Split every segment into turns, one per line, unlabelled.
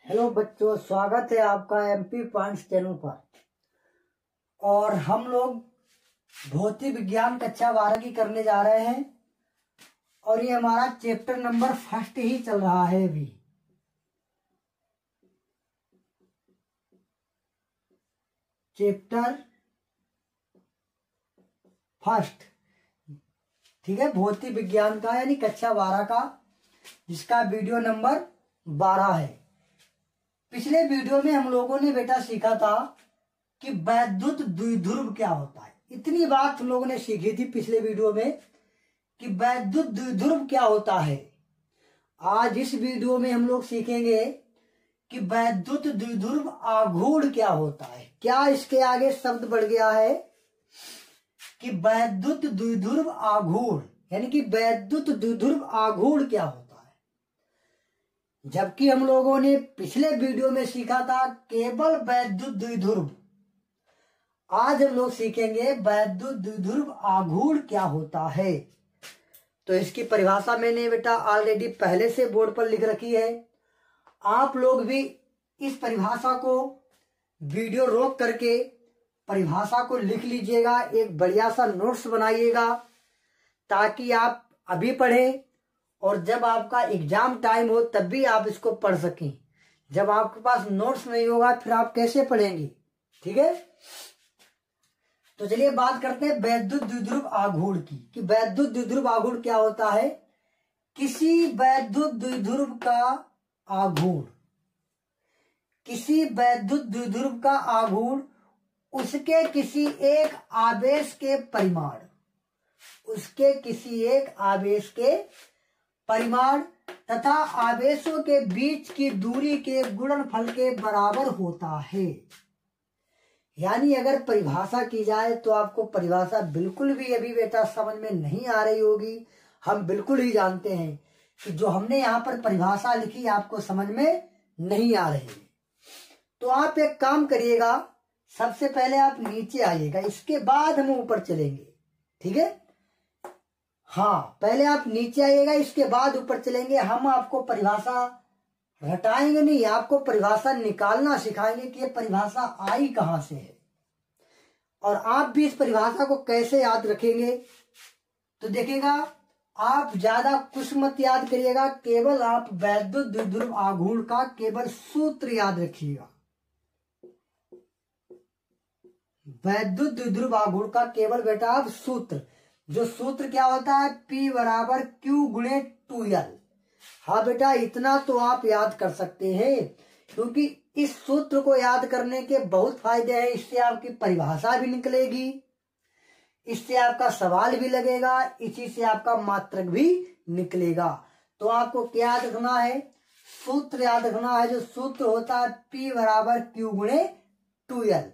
Hello बच्चों, स्वागत है आपका एमपी पॉइंट्स चैनल पर। और हम लोग भौतिक विज्ञान कक्षा 12 की करने जा रहे हैं और ये हमारा चैप्टर नंबर फर्स्ट ही चल रहा है अभी। चैप्टर फर्स्ट, ठीक है, भौतिक विज्ञान का यानी कक्षा 12 का, जिसका वीडियो नंबर 12 है। पिछले वीडियो में हम लोगों ने बेटा सीखा था कि वैद्युत द्विध्रुव क्या होता है। इतनी बात हम लोगों ने सीखी थी पिछले वीडियो में कि वैद्युत द्विध्रुव क्या होता है। आज इस वीडियो में हम लोग सीखेंगे कि वैद्युत द्विध्रुव आघूर्ण क्या होता है। क्या इसके आगे शब्द बढ़ गया है कि वैद्युत द्विध्रुव आघूर्ण, यानी कि वैद्युत द्विध्रुव आघूर्ण क्या होता है। जबकि हम लोगों ने पिछले वीडियो में सीखा था केवल वैद्युत द्विध्रुव। आज हम लोग सीखेंगे वैद्युत द्विध्रुव आघूर्ण क्या होता है। तो इसकी परिभाषा मैंने बेटा ऑलरेडी पहले से बोर्ड पर लिख रखी है। आप लोग भी इस परिभाषा को वीडियो रोक करके परिभाषा को लिख लीजिएगा, एक बढ़िया सा नोट्स बनाइएगा ताकि आप अभी पढ़ें और जब आपका एग्जाम टाइम हो तब भी आप इसको पढ़ सकें। जब आपके पास नोट्स नहीं होगा फिर आप कैसे पढ़ेंगे, ठीक है। तो चलिए बात करते हैं वैद्युत द्विध्रुव आघूर्ण की कि वैद्युत द्विध्रुव आघूर्ण क्या होता है। किसी वैद्युत द्विध्रुव का आघूर्ण, किसी वैद्युत द्विध्रुव का आघूर्ण उसके किसी एक आवेश के परिमाण, उसके किसी एक आवेश के परिमाण तथा आवेशों के बीच की दूरी के गुणनफल के बराबर होता है। यानी अगर परिभाषा की जाए तो आपको परिभाषा बिल्कुल भी अभी बेटा समझ में नहीं आ रही होगी। हम बिल्कुल ही जानते हैं कि जो हमने यहाँ पर परिभाषा लिखी आपको समझ में नहीं आ रही है। तो आप एक काम करिएगा, सबसे पहले आप नीचे आइएगा, इसके बाद हम ऊपर चलेंगे, ठीक है। हाँ, पहले आप नीचे आइएगा, इसके बाद ऊपर चलेंगे। हम आपको परिभाषा रटाएंगे नहीं, आपको परिभाषा निकालना सिखाएंगे कि ये परिभाषा आई कहां से है और आप भी इस परिभाषा को कैसे याद रखेंगे। तो देखिएगा, आप ज्यादा कुछ मत याद करिएगा, केवल आप वैद्युत द्विध्रुव आघूर्ण का केवल सूत्र याद रखिएगा। वैद्युत द्विध्रुव आघूर्ण का केवल बेटा आप सूत्र, जो सूत्र क्या होता है, P बराबर Q गुणे 2L। हाँ बेटा, इतना तो आप याद कर सकते हैं क्योंकि इस सूत्र को याद करने के बहुत फायदे हैं। इससे आपकी परिभाषा भी निकलेगी, इससे आपका सवाल भी लगेगा, इसी से आपका मात्रक भी निकलेगा। तो आपको क्या याद रखना है, सूत्र याद रखना है। जो सूत्र होता है P बराबर Q गुणे 2L।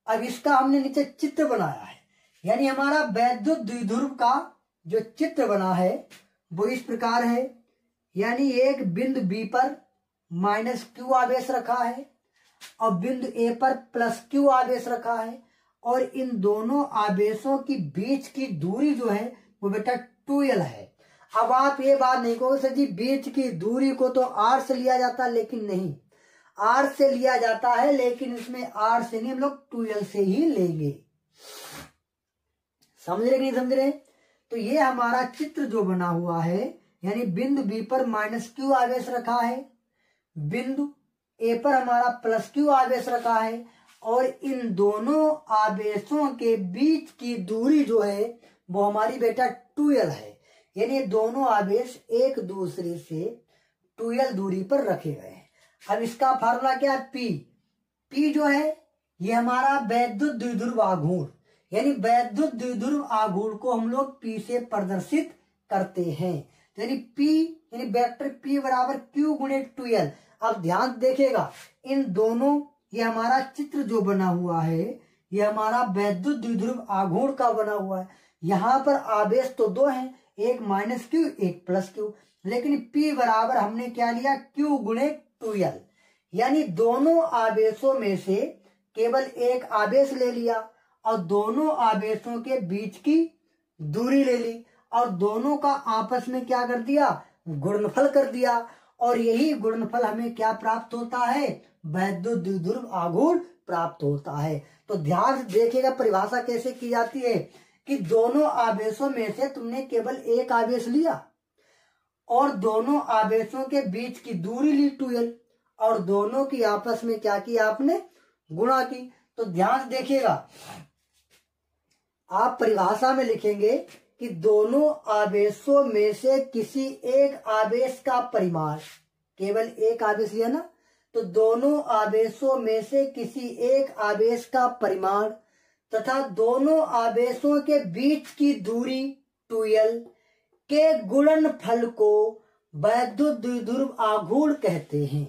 अब इसका हमने नीचे चित्र बनाया है, यानी हमारा वैद्युत द्विध्रुव का जो चित्र बना है वो इस प्रकार है। यानी एक बिंदु B पर माइनस Q आवेश रखा है और बिंदु A पर प्लस Q आवेश रखा है और इन दोनों आवेशों की बीच की दूरी जो है वो बेटा 2L है। अब आप ये बात नहीं कहोगे सर जी बीच की दूरी को तो R से लिया जाता है, लेकिन नहीं, R से लिया जाता है लेकिन इसमें R से नहीं, हम लोग 2L से ही लेंगे। समझ रहे कि नहीं समझ रहे। तो ये हमारा चित्र जो बना हुआ है, यानी बिंदु B पर माइनस Q आवेश रखा है, बिंदु A पर हमारा प्लस Q आवेश रखा है और इन दोनों आवेशों के बीच की दूरी जो है वो हमारी बेटा 2L है। यानी ये दोनों आवेश एक दूसरे से 2L दूरी पर रखे गए हैं। अब इसका फार्मूला क्या है, P जो है ये हमारा वैद्युत द्विध्रुव आघूर्ण, यानी वैद्युत द्विध्रुव आघूर्ण को हम लोग P से प्रदर्शित करते हैं। तो यानी P यानी वेक्टर P बराबर Q गुणे 2L। अब ध्यान देखिएगा, इन दोनों, ये हमारा चित्र जो बना हुआ है ये हमारा वैद्युत द्विध्रुव आघूर्ण का बना हुआ है। यहाँ पर आवेश तो दो हैं, एक माइनस Q एक प्लस Q, लेकिन P बराबर हमने क्या लिया, Q गुणे 2L। यानी दोनों आवेशों में से केवल एक आवेश ले लिया और दोनों आवेशों के बीच की दूरी ले ली और दोनों का आपस में क्या कर दिया, गुणनफल कर दिया और यही गुणनफल हमें क्या प्राप्त होता है, वैद्युत द्विध्रुव आघूर्ण प्राप्त होता है। तो ध्यान से देखिएगा परिभाषा कैसे की जाती है कि दोनों आवेशों में से तुमने केवल एक आवेश लिया और दोनों आवेशों के बीच की दूरी ली 2l और दोनों की आपस में क्या किया आपने, गुणा की। तो ध्यान से देखिएगा, आप परिभाषा में लिखेंगे कि दोनों आवेशों में से किसी एक आवेश का परिमाण, केवल एक आवेश लिया ना, तो दोनों आवेशों में से किसी एक आवेश का परिमाण तथा दोनों आवेशों के बीच की दूरी 2l के गुणनफल को वैद्युत द्विध्रुव आघूर्ण कहते हैं।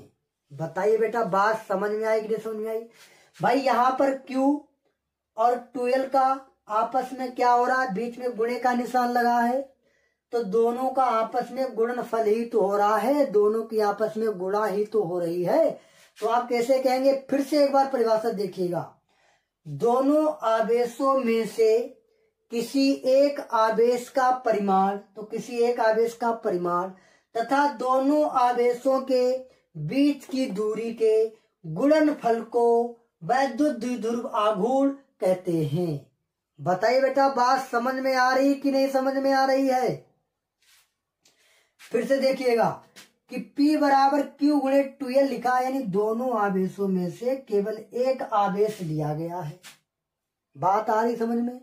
बताइए बेटा, बात समझ में आई कि नहीं समझ में आई? भाई यहाँ पर Q और 2l का आपस में क्या हो रहा है, बीच में गुणे का निशान लगा है, तो दोनों का आपस में गुणनफल ही तो हो रहा है, दोनों की आपस में गुणा ही तो हो रही है। तो आप कैसे कहेंगे, फिर से एक बार परिभाषा देखिएगा, दोनों आवेशों में से किसी एक आवेश का परिमाण, तो किसी एक आवेश का परिमाण तथा दोनों आवेशों के बीच की दूरी के गुणनफल को वैद्युत द्विध्रुव आघूर्ण कहते हैं। बताइए बेटा, बात समझ में आ रही कि नहीं समझ में आ रही है? फिर से देखिएगा कि P बराबर Q गुणे 2l लिखा है, यानी दोनों आवेशों में से केवल एक आवेश लिया गया है। बात आ रही समझ में?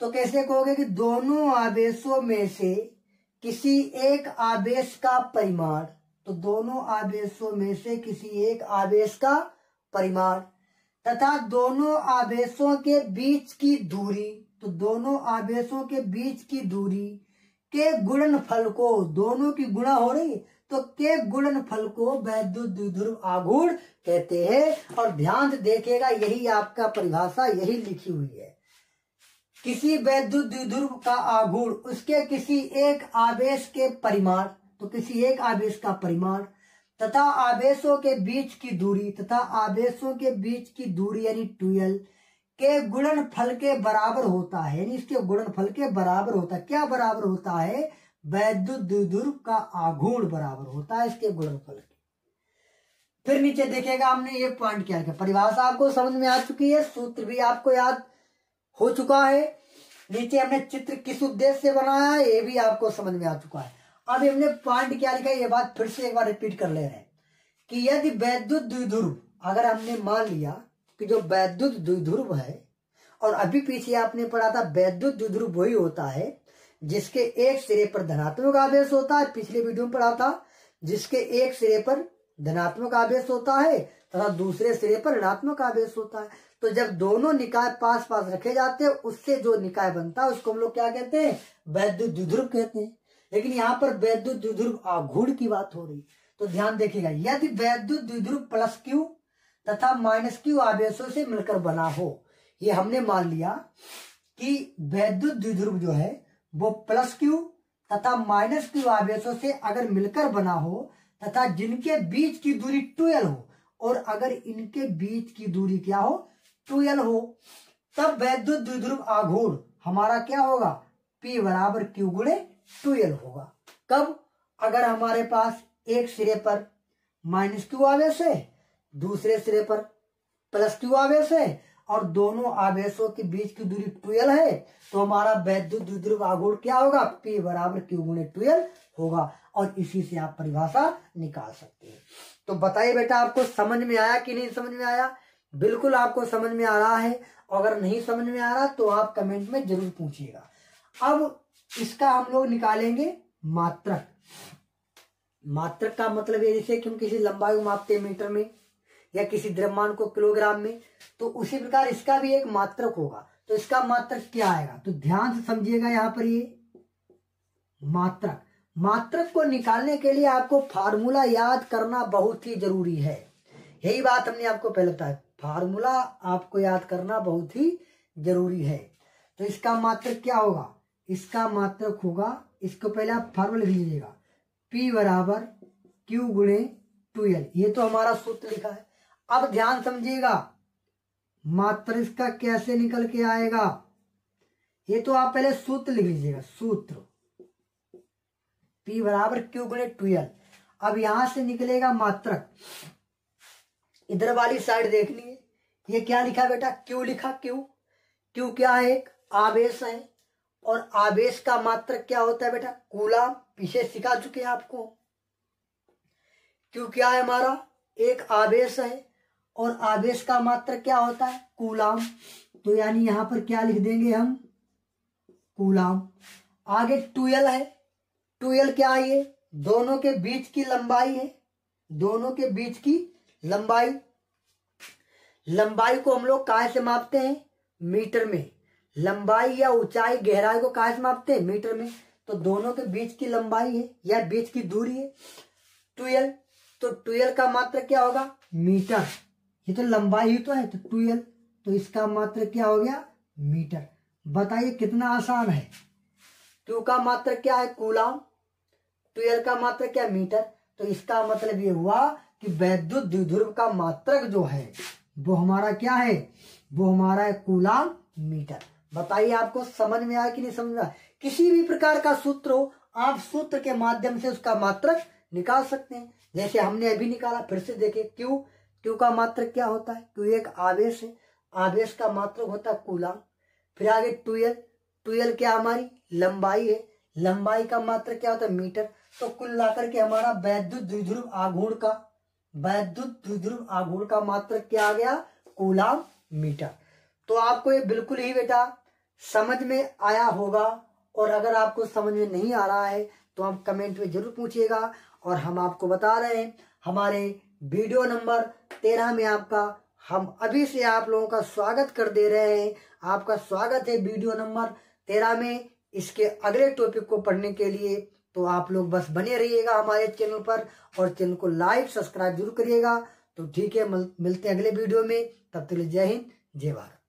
तो कैसे कहोगे कि दोनों आवेशों में से किसी एक आवेश का परिमाण, तो दोनों आवेशों में से किसी एक आवेश का परिमाण तथा दोनों आवेशों के बीच की दूरी, तो दोनों आवेशों के बीच की दूरी के गुणनफल को, दोनों की गुणा हो रही, तो के गुणनफल को वैद्युत द्विध्रुव आघूर्ण कहते हैं। और ध्यान से देखिएगा, यही आपका परिभाषा यही लिखी हुई है, किसी वैद्युत द्विध्रुव का आघूर्ण उसके किसी एक आवेश के परिमाण, तो किसी एक आवेश का परिमाण तथा आवेशों के बीच की दूरी, तथा आवेशों के बीच की दूरी यानी 2l के गुणनफल के बराबर होता है, यानी इसके गुणनफल के बराबर होता है। क्या बराबर होता है? वैद्युत द्विध्रुव का आघूर्ण बराबर होता है इसके गुणनफल के। फिर नीचे देखिएगा, हमने ये पॉइंट क्या लिखा, परिभाषा आपको समझ में आ चुकी है, सूत्र भी आपको याद हो चुका है, नीचे हमने चित्र किस उद्देश्य से बनाया है ये भी आपको समझ में आ चुका है। अब हमने पॉइंट क्या लिखा है, ये बात फिर से एक बार रिपीट कर ले रहे हैं कि यदि वैद्युत द्विध्रुव, अगर हमने मान लिया कि जो वैद्युत द्विध्रुव है, और अभी पीछे आपने पढ़ा था वैद्युत द्विध्रुव वही होता है जिसके एक सिरे पर धनात्मक आवेश होता है, पिछले वीडियो में पढ़ा था, जिसके एक सिरे पर धनात्मक आवेश होता है तथा दूसरे सिरे पर ऋणात्मक आवेश होता है। तो जब दोनों निकाय पास पास रखे जाते हैं, उससे जो निकाय बनता है उसको हम लोग क्या कहते हैं, वैद्युत द्विध्रुव कहते हैं। लेकिन यहाँ पर वैद्युत द्विध्रुव आघूर्ण की बात हो रही, तो ध्यान देखिएगा, यदि वैद्युत द्विध्रुव प्लस Q तथा माइनस Q आवेशों से मिलकर बना हो, ये हमने मान लिया कि वैद्युत द्विध्रुव जो है वो प्लस Q तथा माइनस Q आवेशों से अगर मिलकर बना हो तथा जिनके बीच की दूरी 2l हो, और अगर इनके बीच की दूरी क्या हो, 2l हो, तब वैद्युत द्विध्रुव आघूर्ण हमारा क्या होगा, P बराबर Q गुणे 2l होगा। कब? अगर हमारे पास एक सिरे पर माइनस Q आवेश है, दूसरे सिरे पर प्लस Q आवेश है, और दोनों आवेशों के बीच की दूरी 2l है, तो हमारा वैद्युत द्विध्रुव आघूर्ण क्या होगा, P बराबर Q गुणे 2l होगा। और इसी से आप परिभाषा निकाल सकते हैं। तो बताइए बेटा, आपको समझ में आया कि नहीं समझ में आया? बिल्कुल आपको समझ में आ रहा है, अगर नहीं समझ में आ रहा तो आप कमेंट में जरूर पूछिएगा। अब इसका हम लोग निकालेंगे मात्रक। मात्रक का मतलब ये, जैसे कि हम किसी लंबाई को मापते हैं मीटर में या किसी द्रव्यमान को किलोग्राम में, तो उसी प्रकार इसका भी एक मात्रक होगा। तो इसका मात्रक क्या आएगा, तो ध्यान से समझिएगा, यहाँ पर ये मात्रक, मात्रक को निकालने के लिए आपको फार्मूला याद करना बहुत ही जरूरी है। यही बात हमने आपको पहले बताया, फार्मूला आपको याद करना बहुत ही जरूरी है। तो इसका मात्रक क्या होगा, इसका मात्रक होगा, इसको पहले आप फार्मूला लिख लीजिएगा, P बराबर Q गुणे 2l, ये तो हमारा सूत्र लिखा है। अब ध्यान समझिएगा, मात्रक इसका कैसे निकल के आएगा, ये तो आप पहले सूत्र लिख लीजिएगा, सूत्र P बराबर Q गुणे 2l। अब यहां से निकलेगा मात्रक। इधर वाली साइड देखनी है, ये क्या लिखा बेटा, क्यू लिखा। क्यू क्यू क्या है, एक आवेश है, और आवेश का मात्रक क्या होता है बेटा, कूलाम। पीछे सिखा चुके हैं आपको। क्यू क्या है हमारा, एक आवेश है, और आवेश का मात्रक क्या होता है, कूलाम। तो यानी यहां पर क्या लिख देंगे हम, कूलाम। आगे ट्वेल्व है। ट्वेल्व क्या है, ये दोनों के बीच की लंबाई है, दोनों के बीच की लंबाई। लंबाई को हम लोग काहे से मापते हैं, मीटर में। लंबाई या ऊंचाई गहराई को काहे से मापते हैं, मीटर में। तो दोनों के बीच की लंबाई है या बीच की दूरी है 12। तो 12 का मात्रक क्या होगा, मीटर। ये तो लंबाई ही तो है, तो 12, तो इसका मात्रक क्या हो गया, मीटर। बताइए कितना आसान है। क्यू का मात्रक क्या है, कूलाम। 12 का मात्रक क्या, मीटर। तो इसका मतलब ये हुआ कि वैद्युत द्विध्रुव का मात्रक जो है वो हमारा क्या है, वो हमारा है कूलाम मीटर। बताइए आपको समझ में आया कि नहीं समझ में आया। किसी भी प्रकार का सूत्र हो, आप सूत्र के माध्यम से उसका मात्रक निकाल सकते हैं। जैसे हमने अभी निकाला, फिर से देखे। क्यू क्यू का मात्रक क्या होता है, क्यू एक आवेश है, आवेश का मात्रक होता है कूलाम। फिर आगे 12 क्या हमारी लंबाई है, लंबाई का मात्रक क्या होता है, मीटर। तो कुल मिलाकर के हमारा वैद्युत द्विध्रुव आघूर्ण का मात्रक क्या आ गया, कूलाम मीटर। तो आपको ये बिल्कुल ही बेटा समझ में आया होगा। और अगर आपको समझ में नहीं आ रहा है तो आप कमेंट में जरूर पूछिएगा। और हम आपको बता रहे हैं, हमारे वीडियो नंबर 13 में आपका हम अभी से आप लोगों का स्वागत कर दे रहे हैं। आपका स्वागत है वीडियो नंबर 13 में। इसके अगले टॉपिक को पढ़ने के लिए तो आप लोग बस बने रहिएगा हमारे चैनल पर, और चैनल को लाइक सब्सक्राइब जरूर करिएगा। तो ठीक है, मिलते हैं अगले वीडियो में। तब तक जय हिंद, जय भारत।